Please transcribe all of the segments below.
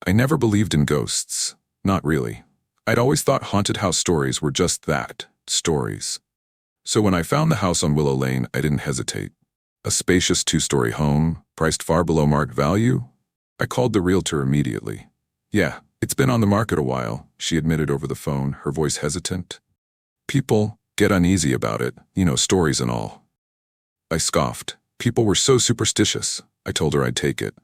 I never believed in ghosts. Not really. I'd always thought haunted house stories were just that, stories. So when I found the house on Willow Lane, I didn't hesitate. A spacious two-story home, priced far below market value? I called the realtor immediately. Yeah, it's been on the market a while, she admitted over the phone, her voice hesitant. People get uneasy about it, stories and all. I scoffed. People were so superstitious. I told her I'd take it.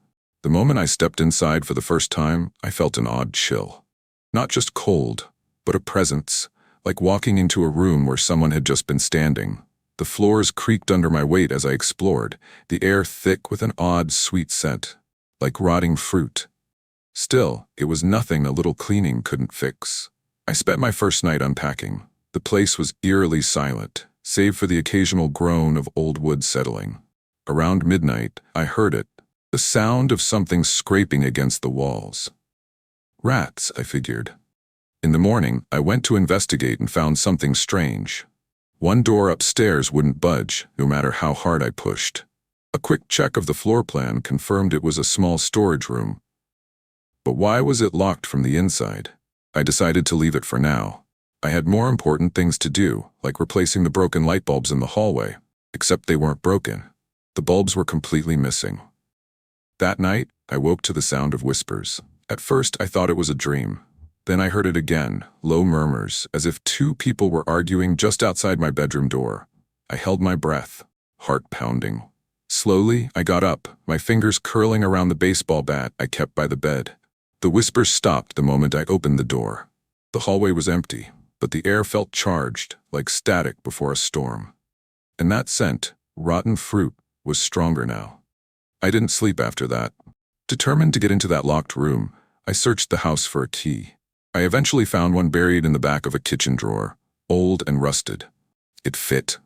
The moment I stepped inside for the first time, I felt an odd chill. Not just cold, but a presence, like walking into a room where someone had just been standing. The floors creaked under my weight as I explored, the air thick with an odd, sweet scent, like rotting fruit. Still, it was nothing a little cleaning couldn't fix. I spent my first night unpacking. The place was eerily silent, save for the occasional groan of old wood settling. Around midnight, I heard it, the sound of something scraping against the walls. Rats, I figured. In the morning, I went to investigate and found something strange. One door upstairs wouldn't budge, no matter how hard I pushed. A quick check of the floor plan confirmed it was a small storage room. But why was it locked from the inside? I decided to leave it for now. I had more important things to do, like replacing the broken light bulbs in the hallway, except they weren't broken. The bulbs were completely missing. That night, I woke to the sound of whispers. At first, I thought it was a dream. Then I heard it again, low murmurs, as if two people were arguing just outside my bedroom door. I held my breath, heart pounding. Slowly, I got up, my fingers curling around the baseball bat I kept by the bed. The whispers stopped the moment I opened the door. The hallway was empty, but the air felt charged, like static before a storm. And that scent, rotten fruit, was stronger now. I didn't sleep after that. Determined to get into that locked room, I searched the house for a key. I eventually found one buried in the back of a kitchen drawer, old and rusted. It fit.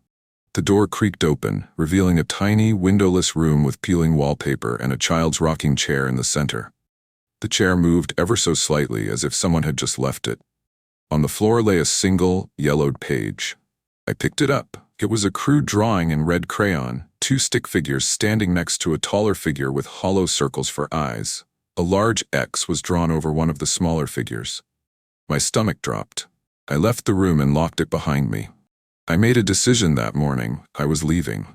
The door creaked open, revealing a tiny, windowless room with peeling wallpaper and a child's rocking chair in the center. The chair moved ever so slightly, as if someone had just left it. On the floor lay a single, yellowed page. I picked it up. It was a crude drawing in red crayon, two stick figures standing next to a taller figure with hollow circles for eyes. A large X was drawn over one of the smaller figures. My stomach dropped. I left the room and locked it behind me. I made a decision that morning. I was leaving.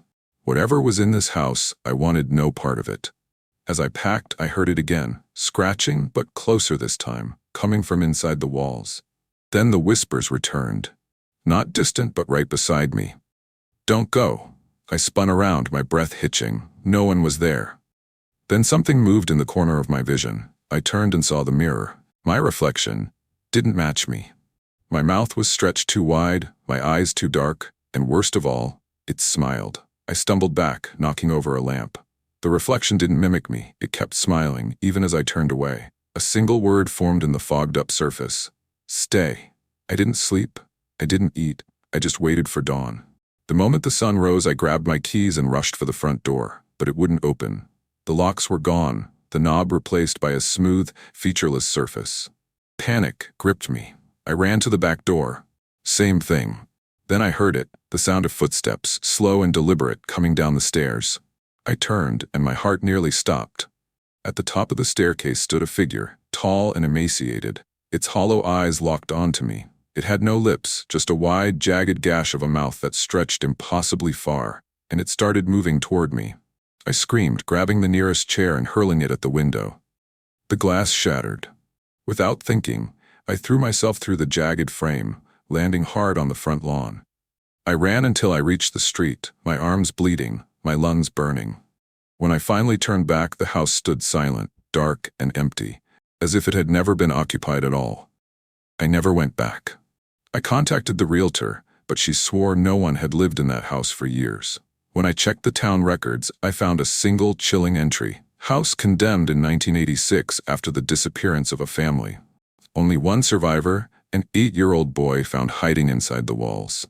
Whatever was in this house, I wanted no part of it. As I packed, I heard it again, scratching but closer this time, coming from inside the walls. Then the whispers returned. Not distant, but right beside me. Don't go. I spun around, my breath hitching. No one was there. Then something moved in the corner of my vision. I turned and saw the mirror. My reflection didn't match me. My mouth was stretched too wide, my eyes too dark, and worst of all, it smiled. I stumbled back, knocking over a lamp. The reflection didn't mimic me. It kept smiling, even as I turned away. A single word formed in the fogged-up surface. Stay. I didn't sleep. I didn't eat. I just waited for dawn. The moment the sun rose, I grabbed my keys and rushed for the front door, but it wouldn't open. The locks were gone, the knob replaced by a smooth, featureless surface. Panic gripped me. I ran to the back door. Same thing. Then I heard it, the sound of footsteps, slow and deliberate, coming down the stairs. I turned, and my heart nearly stopped. At the top of the staircase stood a figure, tall and emaciated. Its hollow eyes locked onto me. It had no lips, just a wide, jagged gash of a mouth that stretched impossibly far, and it started moving toward me. I screamed, grabbing the nearest chair and hurling it at the window. The glass shattered. Without thinking, I threw myself through the jagged frame, landing hard on the front lawn. I ran until I reached the street, my arms bleeding, my lungs burning. When I finally turned back, the house stood silent, dark and empty, as if it had never been occupied at all. I never went back. I contacted the realtor, but she swore no one had lived in that house for years. When I checked the town records, I found a single chilling entry. House condemned in 1986 after the disappearance of a family. Only one survivor, an 8-year-old boy found hiding inside the walls.